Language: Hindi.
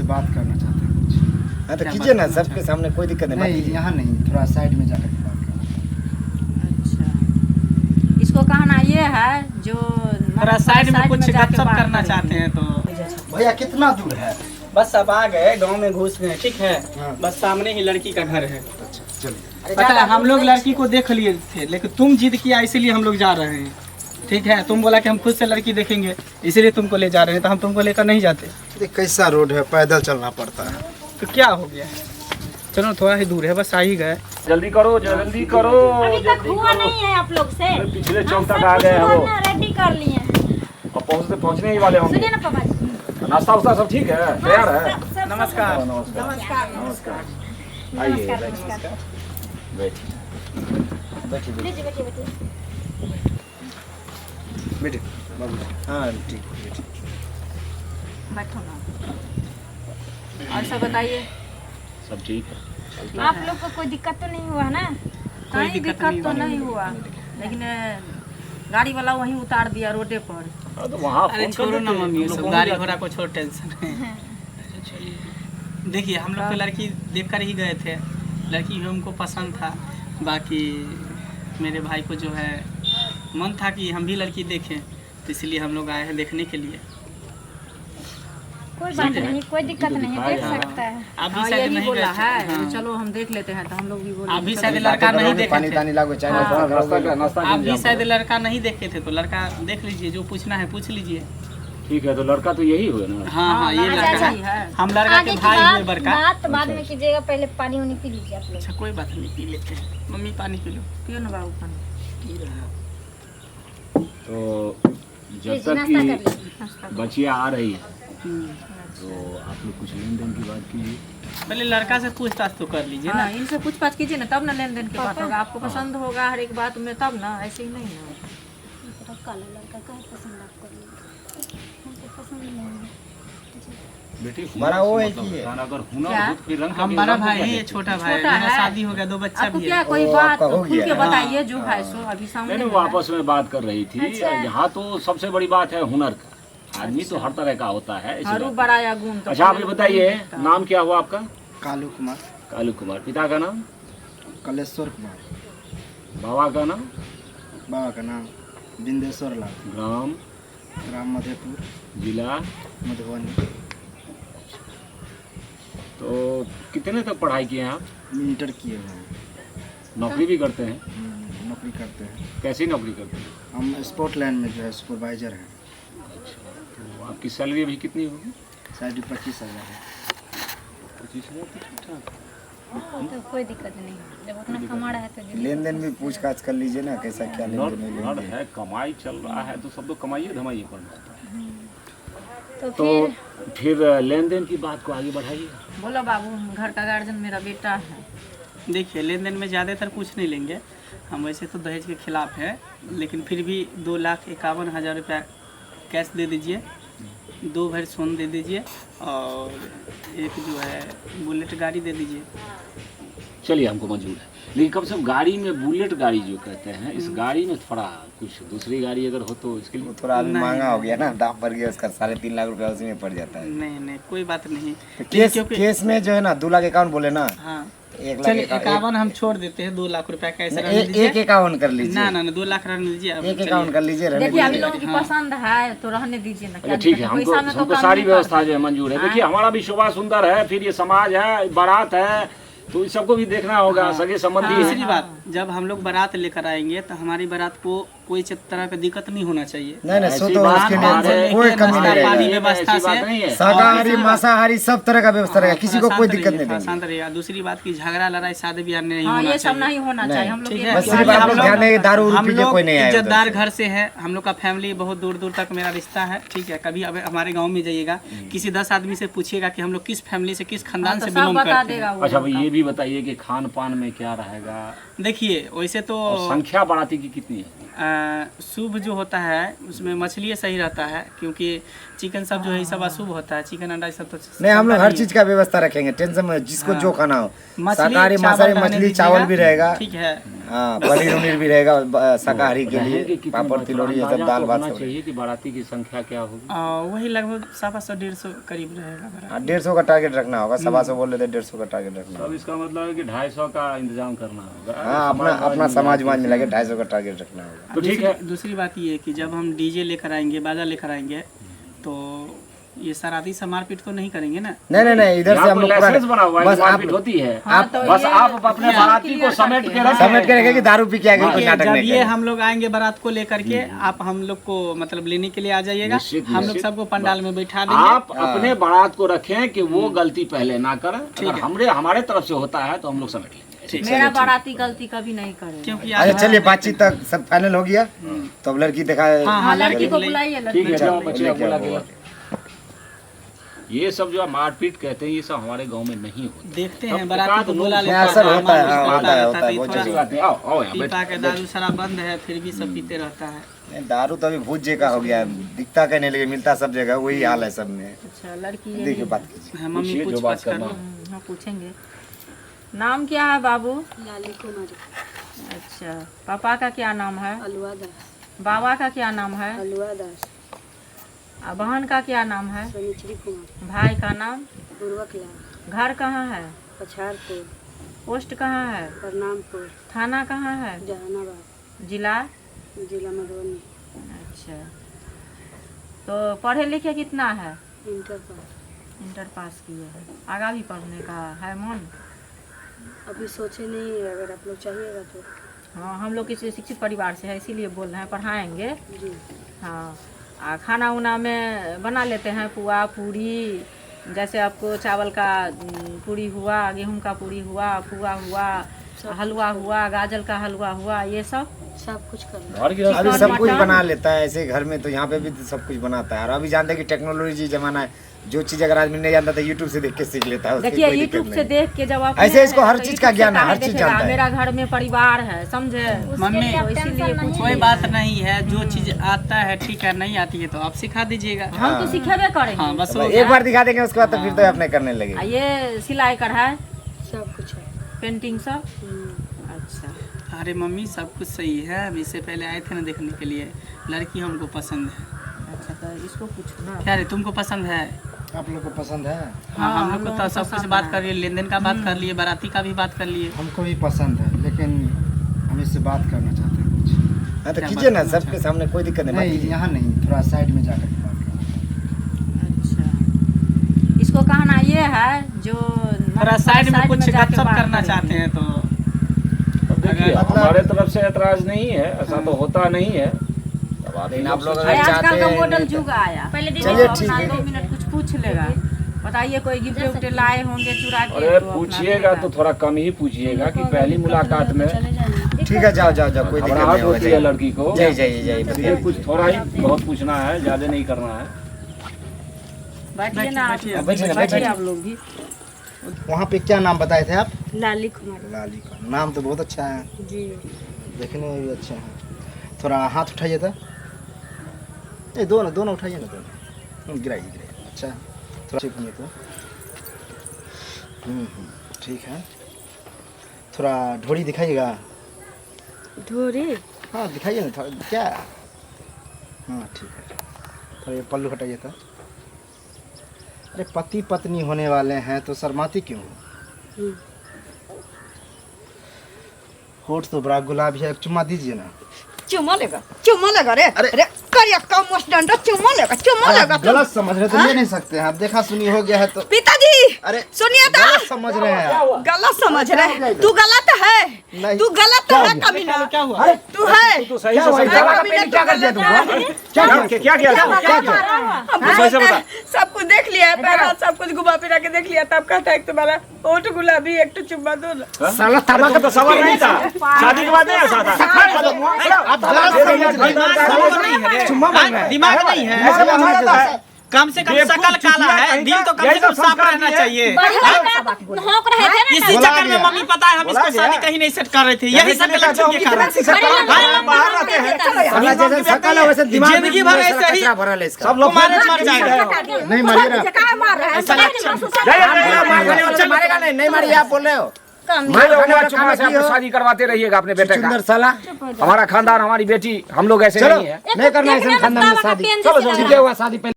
आपसे बात करना चाहते हैं कुछ। हाँ तो कीजिए ना, सबके सामने, कोई दिक्कत नहीं, यहाँ नहीं, थोड़ा साइड में जाकर के बात करना। अच्छा, इसको कहना ये है जो थोड़ा साइड में कुछ गपशप करना चाहते हैं तो। भैया कितना दूर है? बस अब आ गए, गांव में घुस गए, ठीक है। हाँ। बस सामने ही लड़की का घर है। अच्छा चलिए। पता है हम लोग लड़की को देख लिए थे, लेकिन तुम जिद किया इसीलिए हम लोग जा रहे हैं, ठीक है। तुम बोला कि हम खुद से लड़की देखेंगे, इसीलिए तुमको ले जा रहे हैं, तो हम तुमको लेकर नहीं जाते। ये कैसा रोड है, पैदल चलना पड़ता है। तो क्या हो गया, चलो थोड़ा ही दूर है, बस आ ही गए। जल्दी करो जल्दी करो। अभी तक हुआ नहीं है आप लोग से। पिछले चौक तक आ गए हैं वो, रेडी कर लिए हैं। और पहुंचने ही वाले होंगे। सुनिए ना पापा जी, नाश्ता वास्ता सब ठीक है, तैयार है? नमस्कार। नमस्कार नमस्कार। आइए बैठिए बैठिए बैठिए बैठिए बैठिए। बेटे बाबू, हाँ ठीक है। बैठो ना। और सब बताइए, सब ठीक है। आप लोग को कोई दिक्कत तो नहीं हुआ ना? कोई कहीं दिक्कत तो नहीं हुआ, लेकिन गाड़ी वाला वहीं उतार दिया रोडे पर। तो वहाँ अरे छोड़ो ना मम्मी, सब गाड़ी घोड़ा को छोड़, टेंशन है। देखिए हम लोग तो लड़की देख कर ही गए थे, लड़की भी हमको पसंद था। बाकी मेरे भाई को जो है मन था कि हम भी लड़की देखें, तो इसलिए हम लोग आए हैं देखने के लिए। कोई बात नहीं, कोई दिक्कत नहीं है, देख सकता है। आप भी हाँ, शायद यही नहीं बोला गए है, थे। हाँ। चलो हम देख लेते हैं, तो हम लोग भी बोले। आप भी शायद लड़का नहीं देखे पानी थे। तानी लागो, चाय नाश्ता आप भी शायद लड़का नहीं देखे थे, तो लड़का देख लीजिए, जो पूछना है पूछ लीजिए। ठीक है, तो लड़का तो यही हुआ ना। हाँ हाँ, ये लड़का लड़का ही है, है। हम लड़का आगे के की भाई हुए बात बड़का। बात बाद में कीजिएगा, पहले पानी वानी पी लीजिए आप लोग। अच्छा कोई बात नहीं, पी लेते हैं। मम्मी पानी पी लो। पियो ना बाबू पानी। तो जब लीजिए, तक नाश्ता कर की लीजिए। बचिया आ रही है तो आप लोग कुछ लेन देन की बात कीजिए। पहले लड़का से पूछताछ तो कर लीजिए ना। हाँ, इनसे पूछताछ कीजिए ना, तब ना लेन देन की बात होगा। आपको पसंद होगा हर एक बात में, तब ना, ऐसे ही नहीं ना। काला लड़का का पसंद आपको? हमको पसंद नहीं है। बेटी हमारा वो है कि अगर हुनर क्या? हो तो फिर रंग हम बड़ा भाई है, ये छोटा भाई है, छोटा मेरा है। शादी हो गया, 2 बच्चा आपको भी क्या है। कोई वो बात आपका हो खुल के गया। बताइए, जो है सो अभी सामने नहीं में वो है। आपस में बात कर रही थी। यहाँ तो सबसे बड़ी बात है हुनर का। आदमी तो हर तरह का होता है, ऐसी हरू बात बड़ा या गुण तो अच्छा आप ये बताइए, नाम क्या हुआ आपका? कालू कुमार, कालू कुमार। पिता का नाम? कलेश्वर कुमार। बाबा का नाम? बाबा का नाम बिंदेश्वर लाल। ग्राम? ग्राम मधेपुर, जिला? मधुबनी। तो कितने तक पढ़ाई किए हैं आप? इंटर किए हुए हैं। नौकरी भी करते हैं? नौकरी करते हैं। कैसी नौकरी करते हैं? हम स्पोर्ट लाइन में जो है सुपरवाइजर हैं। तो आपकी सैलरी अभी कितनी होगी? सैलरी 25,000 है। 25,000 तो ठीक ठाक। तो कोई दिक्कत नहीं, जब अपना कमा रहा है तो लेन देन भी पूछताछ कर लीजिए ना, कैसा क्या लेन देन है, हुनर है, कमाई चल रहा है तो सब लोग कमाइए धमाइए करना होता है। तो तो फिर फिर लेन देन की बात को आगे बढ़ाइए। बोलो बाबू, घर का गार्जियन मेरा बेटा है। देखिए लेन देन में ज़्यादातर कुछ नहीं लेंगे, हम वैसे तो दहेज के खिलाफ है, लेकिन फिर भी 2,51,000 रुपया कैश दे दीजिए, 2 भर सोन दे दीजिए, और एक जो है बुलेट गाड़ी दे दीजिए। चलिए हमको मंजूर है, लेकिन कम से कम गाड़ी में बुलेट गाड़ी जो कहते हैं, इस गाड़ी में थोड़ा कुछ दूसरी गाड़ी अगर हो तो इसके लिए थोड़ा अभी नहीं। महंगा हो गया ना, दाम बढ़ गया उसका, 3.5 लाख रुपया उसी में पड़ जाता है। नहीं नहीं कोई बात नहीं। तो केस क्योंकि- केस में जो है ना 2,51,000 बोले ना, हाँ 1 चलिए लाख 51 हम छोड़ देते हैं, 2 लाख रुपया कैसे रहने दीजिए। 1,51,000 कर लीजिए। ना ना 2 लाख रहने दीजिए। अब 1,51,000 कर लीजिए, रहने देखिए अभी दीजिए। लोगों की पसंद है तो रहने दीजिए ना। अच्छा क्या ठीक है, दिक्कत? हमको पैसा में तो हमको काम सारी नहीं व्यवस्था करते। जो है मंजूर है। देखिए हमारा भी शोभा सुंदर है, फिर ये समाज है, बारात है, तो इस सबको भी देखना होगा, सगे संबंधी दूसरी है। बात, जब हम लोग बारात लेकर आएंगे तो हमारी बारात को कोई तरह का दिक्कत नहीं होना चाहिए। नहीं नहीं, सो ऐसी तो बात उसके नहीं लिए है, कोई कमी नहीं नाश्ता पानी रहेगी। व्यवस्था ऐसी बात से नहीं है। शाकाहारी मांसाहारी सब तरह का व्यवस्था रहेगा, किसी को कोई दिक्कत नहीं देंगे। शांत रहेगा। दूसरी बात की झगड़ा लड़ाई शादी ब्याह नहीं हाँ, होना ये सब चाहिए। नहीं होना चाहिए। हम लोग ठीक ये है, बस ध्यान सिर्फ रखें। आप लोग ध्यान रखिए, दारू उरू हम पी के लोग कोई नहीं आए उधर इज्जतदार से। घर से है, हम लोग का फैमिली बहुत दूर दूर तक मेरा रिश्ता है, ठीक है। कभी अब हमारे गांव में जाइएगा, किसी 10 आदमी से पूछिएगा कि हम लोग किस फैमिली से, किस खानदान तो से सब बिलोंग बता करते हैं। देगा वो। अच्छा भाई ये भी बताइए कि खान पान में क्या रहेगा, देखिए वैसे तो और संख्या बाराती की कितनी है? शुभ जो होता है उसमें मछली सही रहता है, क्योंकि चिकन सब जो है ये सब अशुभ होता है, चिकन अंडा ये सब तो नहीं, हम लोग हर नहीं है। चीज का व्यवस्था रखेंगे, टेंशन में जिसको जो खाना हो, मछली, शाकाहारी चावल मांसाहारी, रहने मछली दीजिएगा, चावल भी रहेगा। ठीक है। हाँ पनीर उनीर भी रहेगा शाकाहारी के रहेंगे लिए, कितने पापड़ बच्चे? तिलौरी ये सब अंदाजा दाल तो भात होना सब चाहिए कि बाराती की संख्या क्या होगी। वही लगभग 150-150 करीब रहेगा बराबर। 150 का टारगेट रखना होगा, 125 बोल रहे थे 150 का टारगेट रखना अब होगा। इसका मतलब है कि 250 का इंतजाम करना होगा। हाँ अपना समाज मिला के 250 का टारगेट रखना होगा। तो ठीक है। दूसरी बात ये है कि जब हम डीजे लेकर आएंगे, बाजा लेकर आएंगे, तो ये शराबी से मारपीट तो नहीं करेंगे ना। नहीं इधर से हम लोग लाइसेंस बना हुआ है, बस मारपीट आप होती है। हाँ, तो बस ये आप अपने बाराती को समेट के समेट के रखें कि दारू पी के आगे कोई नाटक जब नहीं ये करें। हम लोग आएंगे बारात को लेकर के, आप हम लोग को मतलब लेने के लिए आ जाइएगा। निश्चित, हम लोग निश्चित। सबको पंडाल में बैठा देंगे। आप अपने बारात को रखें कि वो गलती पहले ना करें। अगर हमारे तरफ से होता है तो हम लोग समेट लेंगे। मेरा बाराती गलती कभी नहीं करेगा। क्योंकि अच्छा चलिए बातचीत तक सब फाइनल हो गया, तो अब लड़की देखा हाँ लड़की को बुलाइए, ठीक लड़की है, को जाओ बुलाइए। बच्चे बुला के। ये सब जो मारपीट कहते हैं ये सब हमारे गांव में नहीं होता। देखते तब हैं बाराती को लोग बुला लेते अक्सर हैं, होता है, हमारे हाँ, उसमें होता है, कि बहुत थोड़ा अच्छी बात है। आओ यहाँ पीपा बैठ। के दारू शराब बंद है, फिर भी सब पीते रहता है। नहीं, दारू तो अभी भूत जे का हो गया है, दिखता कहने लगे मिलता सब जगह, वही हाल है सब में। अच्छा लड़की देखिए यही बात कीजिए। हाँ, मम्मी पूछिए, जो पूछ बात पाछ कर करना लो। हाँ पूछेंगे। नाम क्या है बाबू? लाली कुमारी, अच्छा पापा का क्या नाम है? अलुआ दास, बाबा का क्या नाम है? अलुआ दास, और बहन का क्या नाम है? सनिचरी कुमार, भाई का नाम? पूर्वक लाल, घर कहाँ है? पछारपुर, पोस्ट कहाँ है? प्रणामपुर, थाना कहाँ है? जहानाबाद, जिला? जिला मधुबनी, अच्छा तो पढ़े लिखे कितना है? Inter pass. इंटर पास किए हैं। आगा भी पढ़ने का है मन? अभी सोचे नहीं है, अगर आप लोग चाहिएगा तो। हाँ हम लोग किसी शिक्षित परिवार से है, इसीलिए बोल रहे हैं, पढ़ाएंगे। जी हाँ खाना उना में बना लेते हैं, पुआ पूरी, जैसे आपको चावल का पूरी हुआ, गेहूं का पूरी हुआ, पुआ हुआ, हलवा हुआ, गाजर का हलवा हुआ, ये सब सब कुछ कर लो। घर की अभी सब कुछ मटन। बना लेता है ऐसे घर में, तो यहाँ पे भी तो सब कुछ बनाता है। और अभी जानते हैं कि टेक्नोलॉजी जमाना है, जो चीज अगर आदमी नहीं जानता तो यूट्यूब से देख के सीख लेता है। उसकी देखिए कोई दिक्कत यूट्यूब नहीं से है। देख के जब आप ऐसे इसको हर चीज का ज्ञान है, हर चीज जानता है। मेरा घर में परिवार है, समझे? मम्मी तो इसीलिए कुछ कोई बात नहीं है, जो चीज आता है ठीक है, नहीं आती है तो आप सिखा दीजिएगा। हम तो सिखेबे करेंगे। हाँ बस तो हो एक गया। बार दिखा देंगे, उसके बाद तो फिर तो अपने करने आ, लगे। ये सिलाई कढ़ाई, सब कुछ है। पेंटिंग सब। अच्छा अरे मम्मी सब कुछ सही है। अब इससे पहले आए थे ना देखने के लिए, लड़की हमको पसंद है। अच्छा तो इसको पूछो ना। क्या रे तुमको पसंद है? आप लोग को पसंद है? हाँ हम लोग को तो सब कुछ बात कर लिए, लेन देन का बात कर लिए, बाराती का भी बात कर लिए। हमको भी पसंद है, लेकिन हम इससे बात करना चाहते हैं कुछ। हाँ तो कीजिए ना, सबके सामने कोई दिक्कत नहीं। बात नहीं कीजिए। यहाँ नहीं, थोड़ा साइड में जाकर के बात करना। अच्छा इसको कहना ये है जो थोड़ा साइड में कुछ जाके गपशप बात करना करेंगे। चाहते हैं तो देखिए हमारे तरफ से ऐतराज नहीं है, ऐसा तो होता नहीं है। अब लेकिन आप लोग अरे अगर आजकल चाहते का हैं मॉडल नहीं युग आया। पहले चलिए, ठीक है। 2 मिनट कुछ पूछ लेगा। बताइए कोई गिफ्ट उफ्ट लाए होंगे चुरा के? अरे तो अपना पूछिएगा देगा। तो थोड़ा कम ही पूछिएगा कि पहली मुलाकात में चले जाएंगे। ठीक है, जाओ जाओ जाओ, कोई दिक्कत घबराहट नहीं होगा। होती है लड़की को। जाइए जाइए जाइए ये बताइए। कुछ थोड़ा ही बहुत पूछना है, ज्यादा नहीं करना है। बैठिए ना आप बैठिए, लोग। बैठिए ना, बैठिए बैठिए। आप लोग भी। वहाँ पे क्या नाम बताए थे आप? लाली कुमारी। लाली का नाम तो बहुत अच्छा है, जी देखने में भी अच्छे हैं। थोड़ा हाथ उठाइए तो। ये दोनों उठाइए ना, दोनों गिराइए। अच्छा थोड़ा चेपिए तो। ठीक है, थोड़ा ढोड़ी दिखाइएगा। ढोरे हाँ दिखाइए ना थोड़ा, क्या? हाँ ठीक है, थोड़ा ये पल्लू हटाइए तो। अरे पति पत्नी होने वाले हैं तो शर्माती क्यों हो? होठ तो बड़ा गुलाबी है, एक चुम्मा दीजिए ना। चुम्मा लेगा रे। अरे करिया कम मस्त डंडा चुम्मा लेगा आप गलत समझ रहे तो ले नहीं सकते हैं। आप देखा सुनी हो गया है तो। पिताजी अरे सुनिए तो, गलत समझ रहे हैं आप। गलत समझ रहे। तू गलत है, नहीं। तू गलत है कभी ना। क्या हुआ? तू है तो सही से क्या हुआ? क्या कर दिया तुमको? क्या किया? सब कुछ देख लिया है, पहला सब कुछ घुमा फिरा के देख लिया, तब कहता है कि तुम्हारा होठ गुलाबी, एक तो चुम्मा दो ना। साला तबाह तो सवाल नहीं था, शादी के बाद नहीं ऐसा था। आप गलत समझ रहे हैं। चुम्मा मांग रहा है। दिमाग नहीं है, कम से कम शकल काला है, दिल तो कम से कम साफ रहना चाहिए। इसी चक्कर में मम्मी पता है हम इसको शादी कहीं नहीं सेट कर रहे थे, यही सब इलेक्शन के कारण। बाहर रहते हैं, साला जैसे शकल है वैसे दिमाग में जिंदगी भर ऐसे ही कचरा भरा है इसका। सब लोग तुम्हारे मर जाएगा। नहीं मारिए ना। ऐसा लगता है। मारेगा नहीं, नहीं मारिए, आप बोल रहे हो। काम नहीं। मेरे उम्र खाना चुमा से की आप हो। शादी करवाते रहिएगा अपने बेटे का। सुंदर साला हमारा खानदान, हमारी बेटी, हम लोग ऐसे चलो नहीं है। नहीं करना है देखना खानदान में बतावा का शादी। पेन चलो से ठीक लगा। है, हुआ शादी पहले